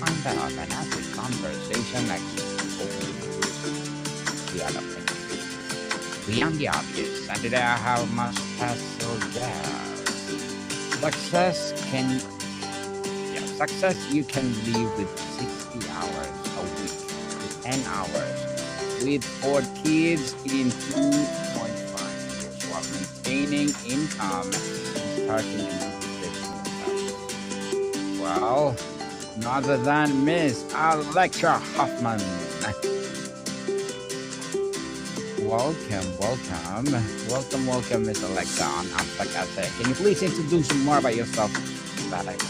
kind of an epic conversation exposes the elephant in the room. Beyond the obvious, and today I have my special guest. Success can, yeah, success you can live with 60 hours a week to 10 hours with 4 kids in 2.5 years while maintaining income and starting a new business. Well, no other than Miss Alexia Hoffman. Welcome, Miss Alexa on Abstract Essay. Can you please introduce more about yourself, Alex?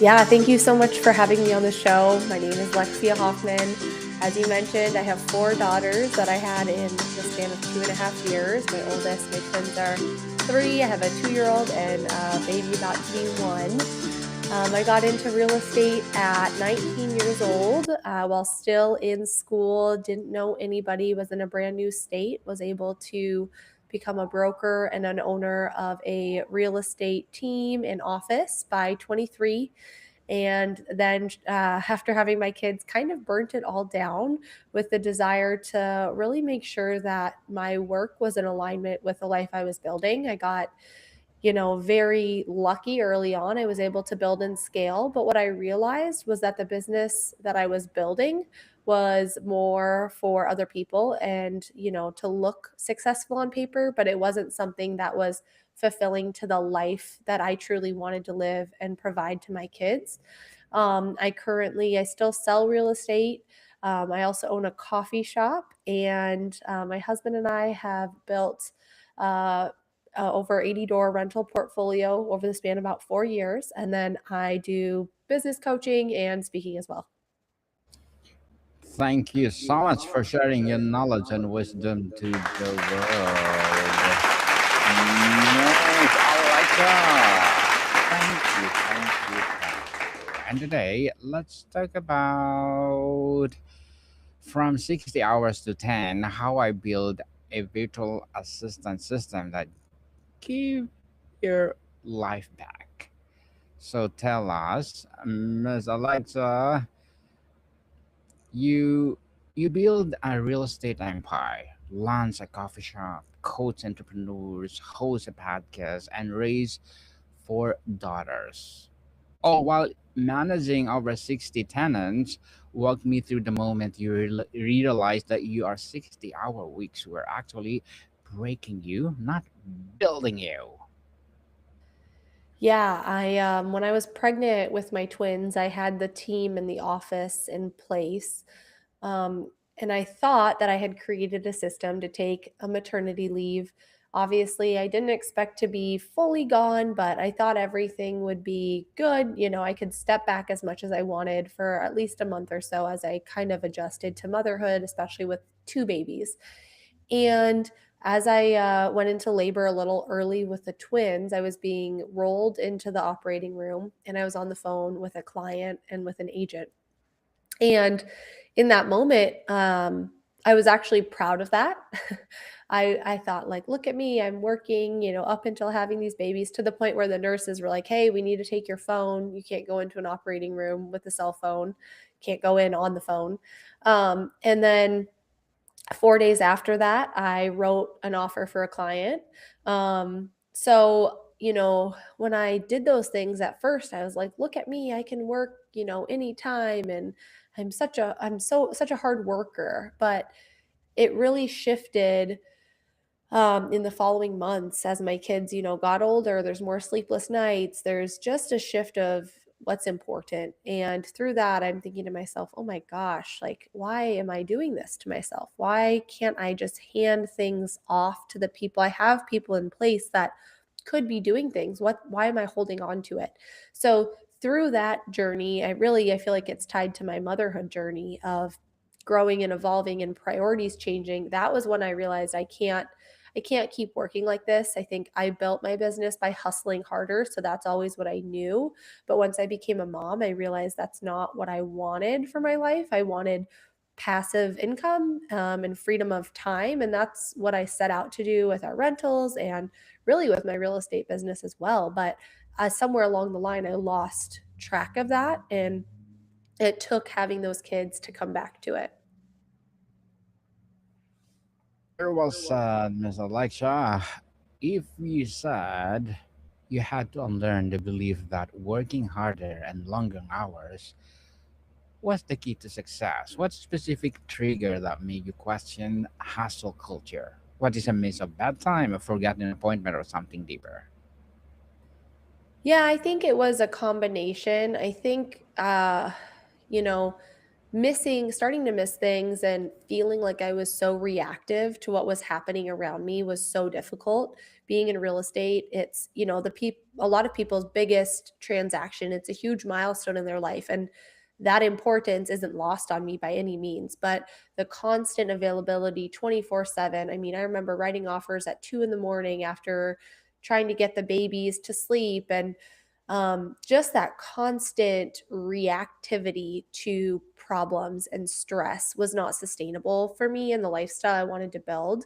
Yeah, thank you so much for having me on the show. My name is Alexia Hoffman. As you mentioned, I have 4 daughters that I had in the span of 2.5 years. My oldest, my twins are 3. I have a 2-year-old and a baby about to be 1. I got into real estate at 19 years old while still in school. Didn't know anybody, was in a brand new state, was able to become a broker and an owner of a real estate team and office by 23. And then after having my kids, kind of burnt it all down with the desire to really make sure that my work was in alignment with the life I was building. I got very lucky early on. I was able to build and scale. But what I realized was that the business that I was building was more for other people and, to look successful on paper, but it wasn't something that was fulfilling to the life that I truly wanted to live and provide to my kids. I still sell real estate. I also own a coffee shop, and my husband and I have built uh, over 80 door rental portfolio over the span of about 4 years. And then I do business coaching and speaking as well. Thank you so much for sharing your knowledge and wisdom to the world. Miss Alexa. Thank you. And today, let's talk about from 60 hours to 10, how I build a virtual assistant system that give your life back. So tell us, Ms. Alexa, you you build a real estate empire, launch a coffee shop, coach entrepreneurs, host a podcast, and raise 4 daughters, all while managing over 60 tenants. Walk me through the moment you realize that your 60-hour weeks were actually breaking you, not building you. Yeah, I when I was pregnant with my twins, I had the team in the office in place. And I thought that I had created a system to take a maternity leave. Obviously, I didn't expect to be fully gone, but I thought everything would be good. I could step back as much as I wanted for at least a month or so as I kind of adjusted to motherhood, especially with 2 babies. And as I went into labor a little early with the twins, I was being rolled into the operating room and I was on the phone with a client and with an agent. And in that moment, I was actually proud of that. I thought, like, look at me, I'm working, up until having these babies, to the point where the nurses were like, hey, we need to take your phone. You can't go into an operating room with a cell phone, can't go in on the phone. And then 4 days after that, I wrote an offer for a client. So, when I did those things at first, I was like, look at me, I can work, anytime. And I'm such a hard worker. But it really shifted in the following months as my kids, got older. There's more sleepless nights. There's just a shift of what's important. And through that, I'm thinking to myself, oh my gosh, like, why am I doing this to myself? Why can't I just hand things off to the people? I have people in place that could be doing things. Why am I holding on to it? So through that journey, I feel like it's tied to my motherhood journey of growing and evolving and priorities changing. That was when I realized I can't keep working like this. I think I built my business by hustling harder. So that's always what I knew. But once I became a mom, I realized that's not what I wanted for my life. I wanted passive income and freedom of time. And that's what I set out to do with our rentals and really with my real estate business as well. But somewhere along the line, I lost track of that. And it took having those kids to come back to it. There was Miss Alexia. If you said you had to unlearn the belief that working harder and longer hours was the key to success, what specific trigger that made you question hustle culture? What is a miss of bad time, a forgotten appointment, or something deeper? Yeah, I think it was a combination. I think, you know, starting to miss things and feeling like I was so reactive to what was happening around me was so difficult. Being in real estate, it's, a lot of people's biggest transaction. It's a huge milestone in their life. And that importance isn't lost on me by any means, but the constant availability 24/7. I mean, I remember writing offers at 2 in the morning after trying to get the babies to sleep, and just that constant reactivity to problems and stress was not sustainable for me and the lifestyle I wanted to build.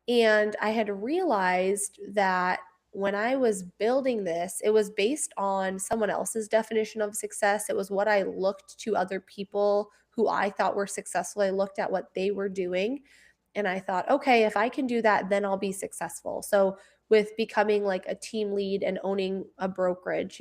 And I had realized that when I was building this, it was based on someone else's definition of success. It was what I looked to other people who I thought were successful. I looked at what they were doing and I thought, okay, if I can do that, then I'll be successful. So, with becoming like a team lead and owning a brokerage,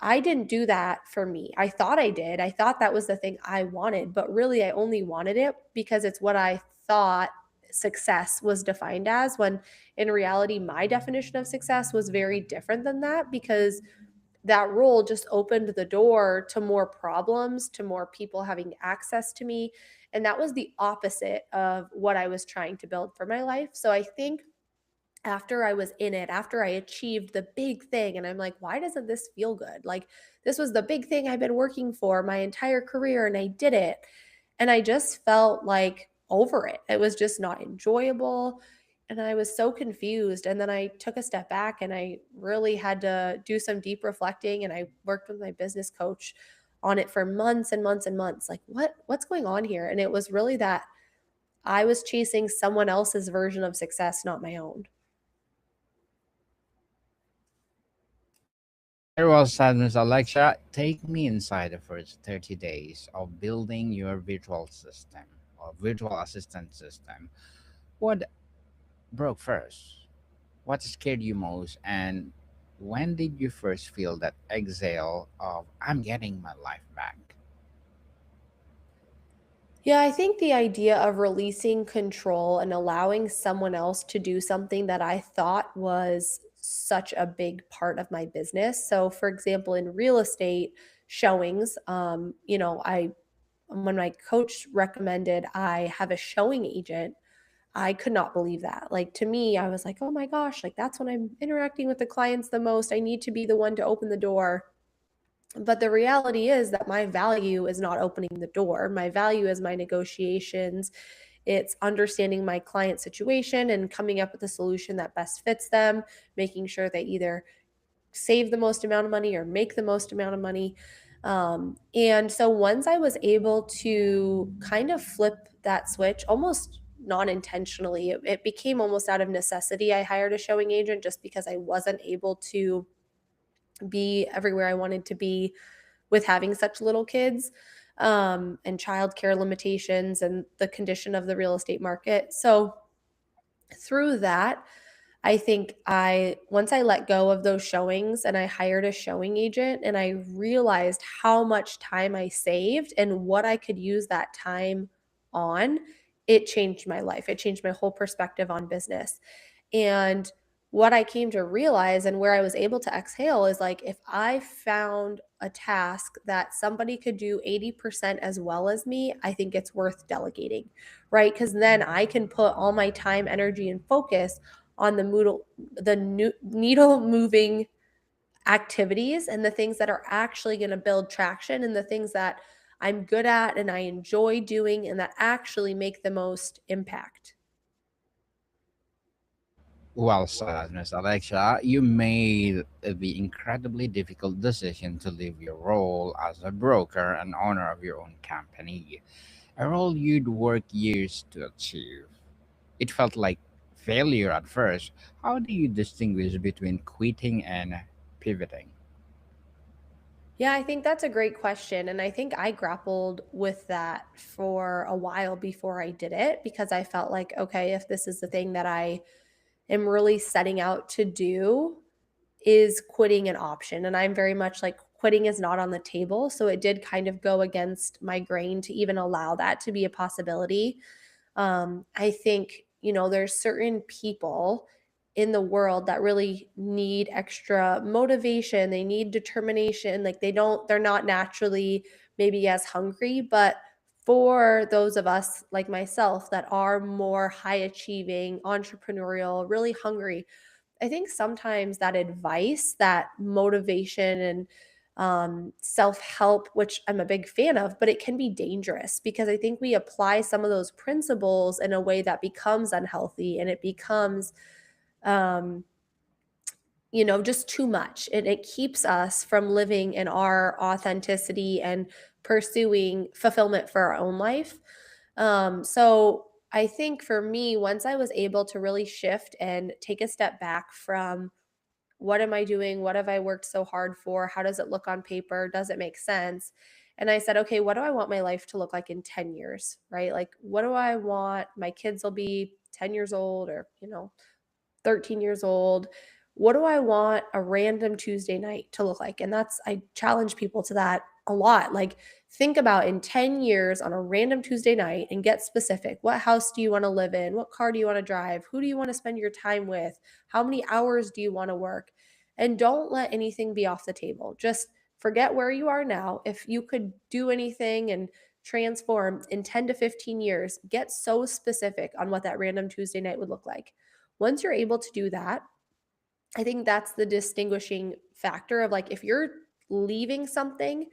I didn't do that for me. I thought I did. I thought that was the thing I wanted, but really I only wanted it because it's what I thought success was defined as, when in reality my definition of success was very different than that, because that role just opened the door to more problems, to more people having access to me, and that was the opposite of what I was trying to build for my life. So I think after I was in it, after I achieved the big thing, and I'm like, why doesn't this feel good? Like, this was the big thing I've been working for my entire career, and I did it. And I just felt like over it. It was just not enjoyable. And I was so confused. And then I took a step back and I really had to do some deep reflecting. And I worked with my business coach on it for months and months and months. Like, what's going on here? And it was really that I was chasing someone else's version of success, not my own. There was Miss Alexa. Take me inside the first 30 days of building your virtual system or virtual assistant system. What broke first? What scared you most? And when did you first feel that exhale of, I'm getting my life back? Yeah, I think the idea of releasing control and allowing someone else to do something that I thought was such a big part of my business. So, for example, in real estate showings, I when my coach recommended I have a showing agent, I could not believe that. Like, to me, I was like, "Oh my gosh, like that's when I'm interacting with the clients the most. I need to be the one to open the door." But the reality is that my value is not opening the door. My value is my negotiations. It's understanding my client situation and coming up with a solution that best fits them, making sure they either save the most amount of money or make the most amount of money. And so once I was able to kind of flip that switch, almost non intentionally, it became almost out of necessity. I hired a showing agent just because I wasn't able to be everywhere I wanted to be with having such little kids, and childcare limitations and the condition of the real estate market. So through that, I think once I let go of those showings and I hired a showing agent and I realized how much time I saved and what I could use that time on, it changed my life. It changed my whole perspective on business. And what I came to realize and where I was able to exhale is like, if I found a task that somebody could do 80% as well as me, I think it's worth delegating, right? Because then I can put all my time, energy, and focus on needle moving activities and the things that are actually going to build traction and the things that I'm good at and I enjoy doing and that actually make the most impact. Well said, Miss Alexa. You made the incredibly difficult decision to leave your role as a broker and owner of your own company, a role you'd worked years to achieve. It felt like failure at first. How do you distinguish between quitting and pivoting? Yeah, I think that's a great question. And I think I grappled with that for a while before I did it because I felt like, okay, if this is the thing that I am really setting out to do, is quitting an option? And I'm very much like, quitting is not on the table. So it did kind of go against my grain to even allow that to be a possibility. I think, there's certain people in the world that really need extra motivation. They need determination. Like they're not naturally maybe as hungry, but for those of us like myself that are more high achieving, entrepreneurial, really hungry, I think sometimes that advice, that motivation and self help, which I'm a big fan of, but it can be dangerous because I think we apply some of those principles in a way that becomes unhealthy and it becomes, um, just too much. And it keeps us from living in our authenticity and pursuing fulfillment for our own life. So I think for me, once I was able to really shift and take a step back from what am I doing? What have I worked so hard for? How does it look on paper? Does it make sense? And I said, okay, what do I want my life to look like in 10 years? Right? Like, what do I want? My kids will be 10 years old or, 13 years old. What do I want a random Tuesday night to look like? And I challenge people to that a lot. Like, think about in 10 years on a random Tuesday night and get specific. What house do you want to live in? What car do you want to drive? Who do you want to spend your time with? How many hours do you want to work? And don't let anything be off the table. Just forget where you are now. If you could do anything and transform in 10 to 15 years, get so specific on what that random Tuesday night would look like. Once you're able to do that, I think that's the distinguishing factor of like if you're leaving something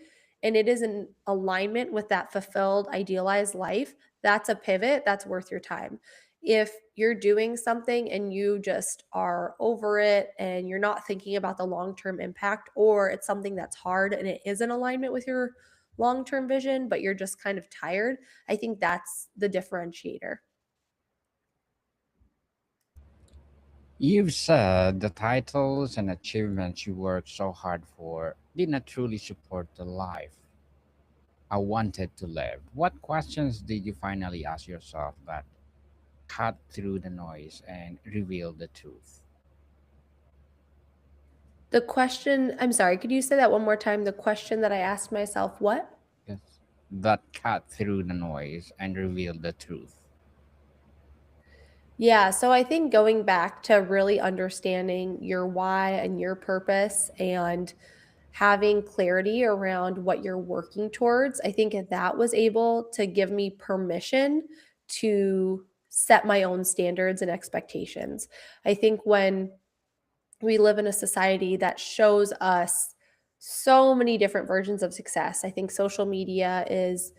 and it is in alignment with that fulfilled, idealized life, that's a pivot that's worth your time. If you're doing something and you just are over it and you're not thinking about the long term impact, or it's something that's hard and it is in alignment with your long term vision, but you're just kind of tired, I think that's the differentiator. You've said the titles and achievements you worked so hard for did not truly support the life I wanted to live. What questions did you finally ask yourself that cut through the noise and revealed the truth? The question, I'm sorry, could you say that one more time? The question that I asked myself, what? Yes. That cut through the noise and revealed the truth. Yeah, so I think going back to really understanding your why and your purpose and having clarity around what you're working towards, I think that was able to give me permission to set my own standards and expectations. I think when we live in a society that shows us so many different versions of success. I think social media is,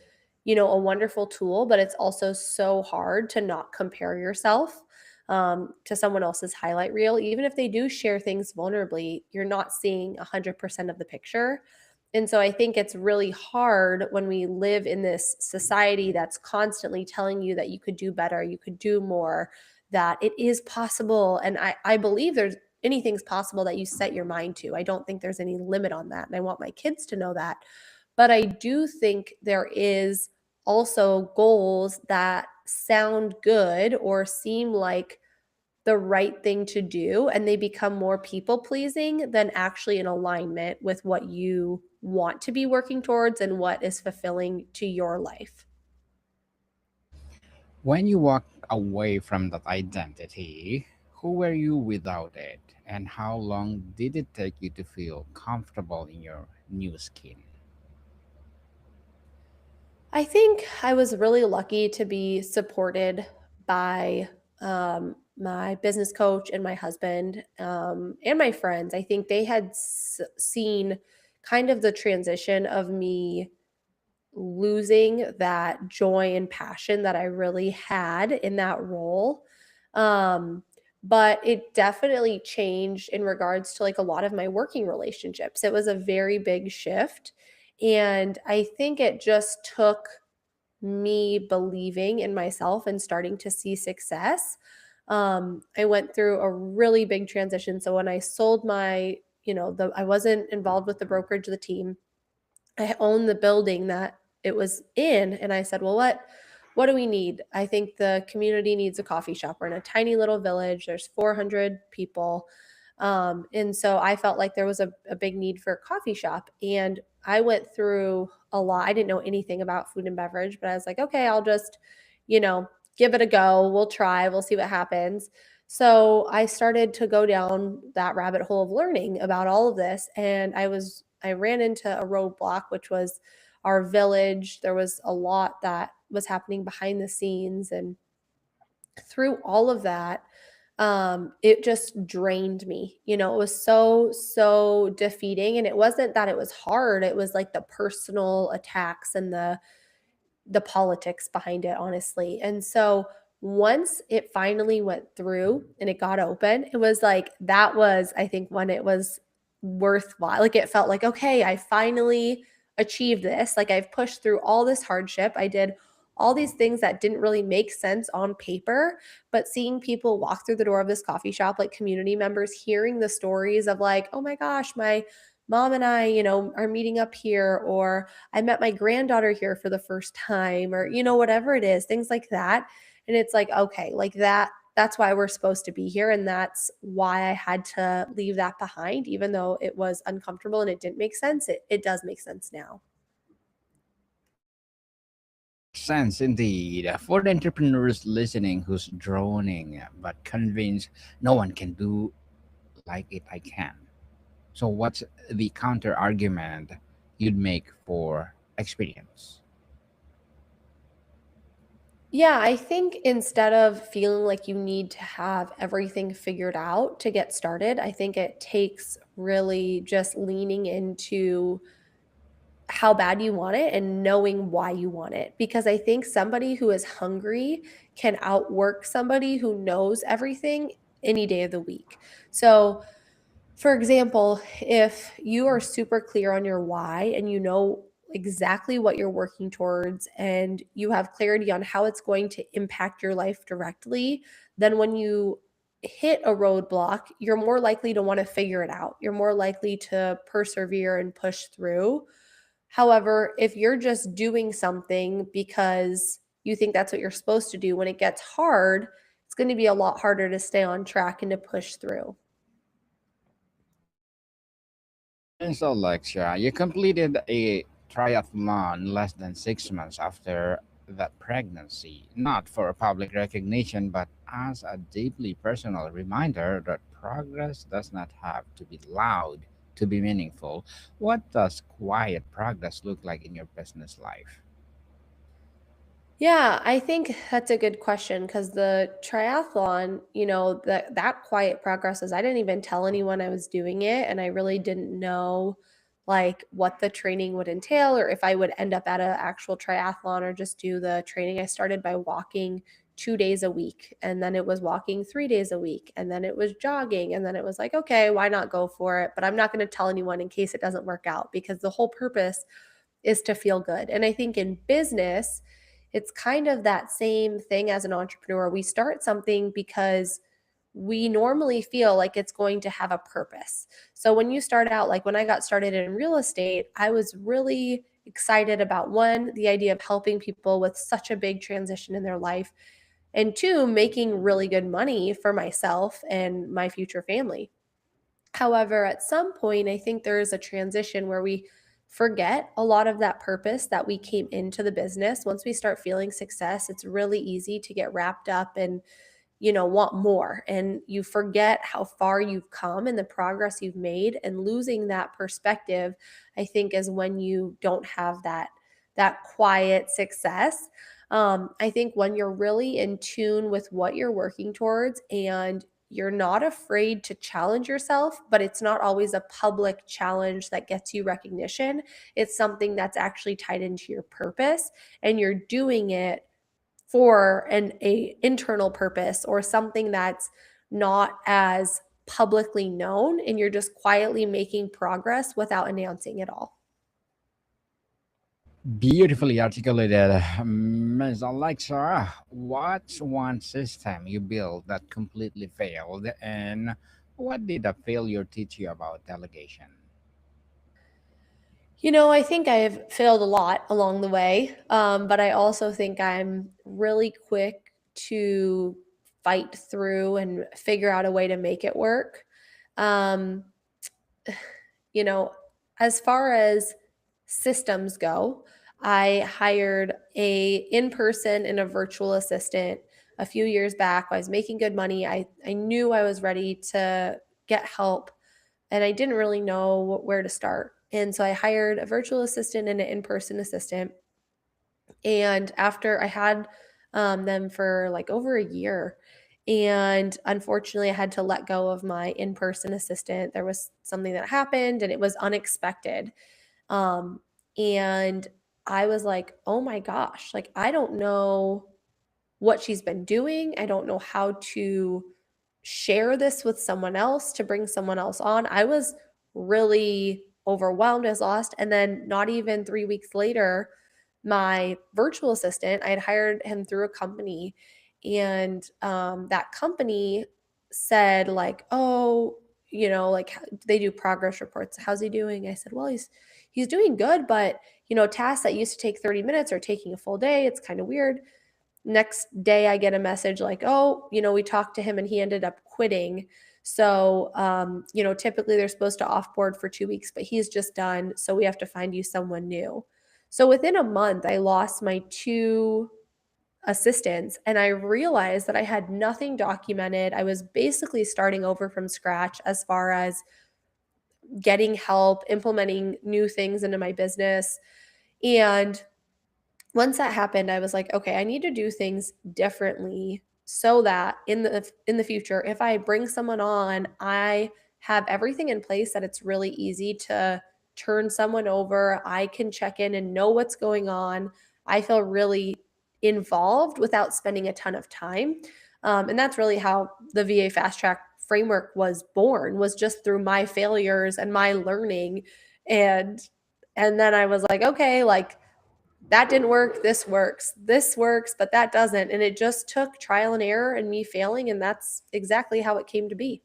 a wonderful tool, but it's also so hard to not compare yourself to someone else's highlight reel. Even if they do share things vulnerably, you're not seeing 100% of the picture. And so I think it's really hard when we live in this society that's constantly telling you that you could do better, you could do more, that it is possible. And I believe anything's possible that you set your mind to. I don't think there's any limit on that. And I want my kids to know that. But I do think there is also goals that sound good or seem like the right thing to do, and they become more people pleasing than actually in alignment with what you want to be working towards and what is fulfilling to your life. When you walked away from that identity, who were you without it? And how long did it take you to feel comfortable in your new skin? I think I was really lucky to be supported by my business coach and my husband and my friends. I think they had seen kind of the transition of me losing that joy and passion that I really had in that role. Um, but it definitely changed in regards to like a lot of my working relationships. It was a very big shift. And I think it just took me believing in myself and starting to see success. I went through a really big transition. So when I sold my, I wasn't involved with the brokerage of the team. I owned the building that it was in, and I said, "Well, what do we need? I think the community needs a coffee shop. We're in a tiny little village. There's 400 people." And so I felt like there was a big need for a coffee shop. And I went through a lot. I didn't know anything about food and beverage, but I was like, okay, I'll just, you know, give it a go. We'll try, we'll see what happens. So I started to go down that rabbit hole of learning about all of this. And I ran into a roadblock, which was our village. There was a lot that was happening behind the scenes. And through all of that, it just drained me. It was so defeating. And it wasn't that it was hard, it was like the personal attacks and the politics behind it, honestly. And so once it finally went through and it got open, it was like that was, I think, when it was worthwhile. Like it felt like, okay, I finally achieved this. Like I've pushed through all this hardship. I did all these things that didn't really make sense on paper, but seeing people walk through the door of this coffee shop, like community members, hearing the stories of like, oh my gosh, my mom and I, are meeting up here, or I met my granddaughter here for the first time, or whatever it is, things like that. And it's like, okay, like that's why we're supposed to be here, and that's why I had to leave that behind, even though it was uncomfortable and it didn't make sense. It does make sense now. Sense indeed. For the entrepreneurs listening who's droning but convinced no one can do like it I can. So, what's the counter argument you'd make for experience? Yeah, I think instead of feeling like you need to have everything figured out to get started, I think it takes really just leaning into how bad you want it and knowing why you want it. Because I think somebody who is hungry can outwork somebody who knows everything any day of the week. So, for example, if you are super clear on your why and you know exactly what you're working towards and you have clarity on how it's going to impact your life directly, then when you hit a roadblock, you're more likely to want to figure it out. You're more likely to persevere and push through. However, if you're just doing something because you think that's what you're supposed to do, when it gets hard, it's going to be a lot harder to stay on track and to push through. And so, Alexia, you completed a triathlon less than 6 months after that pregnancy, not for public recognition, but as a deeply personal reminder that progress does not have to be loud to be meaningful. What does quiet progress look like in your business life? Yeah, I think that's a good question because the triathlon, that quiet progress is I didn't even tell anyone I was doing it, and I really didn't know like what the training would entail or if I would end up at an actual triathlon or just do the training. I started by walking 2 days a week, and then it was walking 3 days a week, and then it was jogging, and then it was like, okay, why not go for it? But I'm not going to tell anyone in case it doesn't work out because the whole purpose is to feel good. And I think in business, it's kind of that same thing as an entrepreneur. We start something because we normally feel like it's going to have a purpose. So when you start out, like when I got started in real estate, I was really excited about one, the idea of helping people with such a big transition in their life, and two, making really good money for myself and my future family. However, at some point, I think there is a transition where we forget a lot of that purpose that we came into the business. Once we start feeling success, it's really easy to get wrapped up and want more. And you forget how far you've come and the progress you've made. And losing that perspective, I think, is when you don't have that quiet success. I think when you're really in tune with what you're working towards and you're not afraid to challenge yourself, but it's not always a public challenge that gets you recognition. It's something that's actually tied into your purpose, and you're doing it for an a internal purpose or something that's not as publicly known, and you're just quietly making progress without announcing it all. Beautifully articulated, Ms. Alexa. What's one system you built that completely failed, and what did the failure teach you about delegation? I think I've failed a lot along the way, but I also think I'm really quick to fight through and figure out a way to make it work. Um, you know, as far as systems go, I hired a in-person and a virtual assistant a few years back. I was making good money. I knew I was ready to get help, and I didn't really know where to start. And so I hired a virtual assistant and an in-person assistant. And after I had them for like over a year, and unfortunately, I had to let go of my in person assistant. There was something that happened and it was unexpected. Um, and I was like, oh my gosh, like, I don't know what she's been doing. I don't know how to share this with someone else to bring someone else on. I was really overwhelmed, as lost. And then, not even 3 weeks later, my virtual assistant, I had hired him through a company, and that company said, like, oh, like, they do progress reports. How's he doing? I said, well, he's doing good, but tasks that used to take 30 minutes are taking a full day. It's kind of weird. Next day I get a message like, oh, we talked to him and he ended up quitting. So typically they're supposed to offboard for 2 weeks, but he's just done, so we have to find you someone new. So within a month I lost my two assistants, and I realized that I had nothing documented. I was basically starting over from scratch as far as getting help, implementing new things into my business. And once that happened, I was like, okay, I need to do things differently so that in the future, if I bring someone on, I have everything in place that it's really easy to turn someone over. I can check in and know what's going on. I feel really involved without spending a ton of time. And that's really how the VA Fast Track framework was born, was just through my failures and my learning. And then I was like, okay, like, that didn't work, this works, but that doesn't. And it just took trial and error and me failing, and that's exactly how it came to be.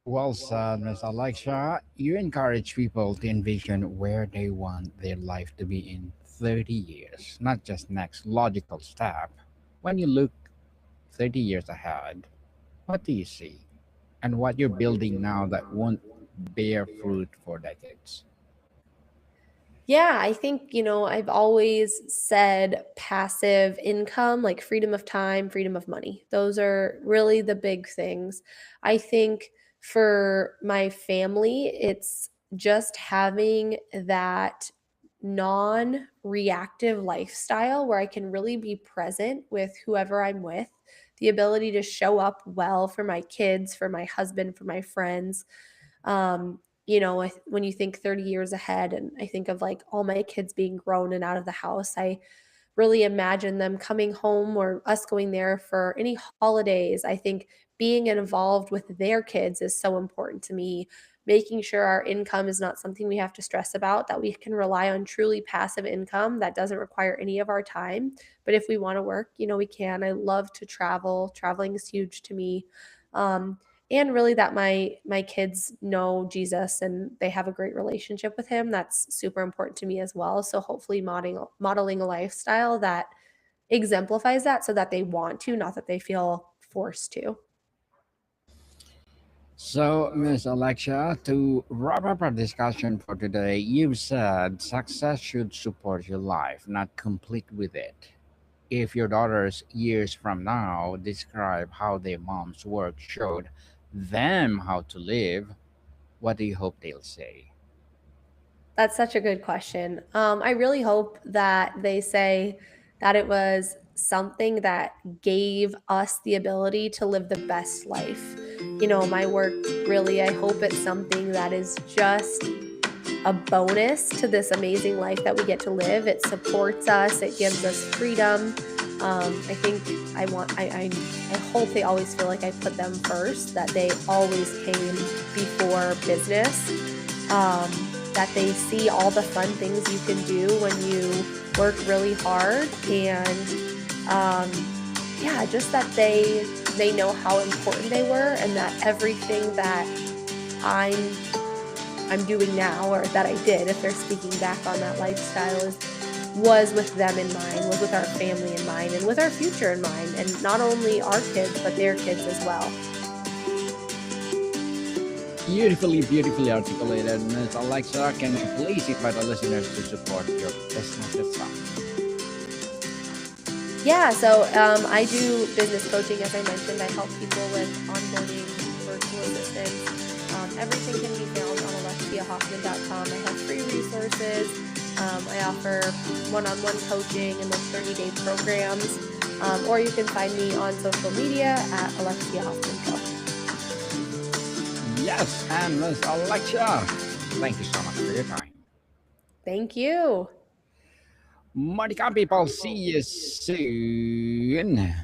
Well said, Miss Alexia. You encourage people to envision where they want their life to be in 30 years, not just next logical step. When you look 30 years ahead, what do you see? And what you're building now that won't bear fruit for decades? Yeah, I think, I've always said passive income, like freedom of time, freedom of money. Those are really the big things. I think for my family, it's just having that non reactive lifestyle where I can really be present with whoever I'm with, the ability to show up well for my kids, for my husband, for my friends. When you think 30 years ahead, and I think of like all my kids being grown and out of the house, I really imagine them coming home or us going there for any holidays. I think being involved with their kids is so important to me. Making sure our income is not something we have to stress about, that we can rely on truly passive income that doesn't require any of our time. But if we want to work, we can. I love to travel. Traveling is huge to me. Um, and really that my kids know Jesus and they have a great relationship with him. That's super important to me as well. So hopefully modeling a lifestyle that exemplifies that, so that they want to, not that they feel forced to. So, Miss Alexia, to wrap up our discussion for today, you've said success should support your life, not compete with it. If your daughters years from now describe how their mom's work showed them how to live, what do you hope they'll say? That's such a good question. I really hope that they say that it was something that gave us the ability to live the best life. My work, really, I hope it's something that is just a bonus to this amazing life that we get to live. It supports us, it gives us freedom. I think I hope they always feel like I put them first, that they always came before business, that they see all the fun things you can do when you work really hard. And yeah, just that they know how important they were, and that everything that I'm I'm doing now, or that I did, if they're speaking back on that lifestyle, was with them in mind, was with our family in mind, and with our future in mind, and not only our kids, but their kids as well. Beautifully articulated, Ms. Alexa. Can you please invite the listeners to support your business itself? Yeah, so I do business coaching, as I mentioned. I help people with onboarding, virtual assistants. Everything can be found on alexiahoffman.com. I have free resources. I offer one-on-one coaching and those 30-day programs. Or you can find me on social media at Alexia Hoffman Co. Yes, and Ms. Alexa, thank you so much for your time. Thank you. Monica people, see you soon.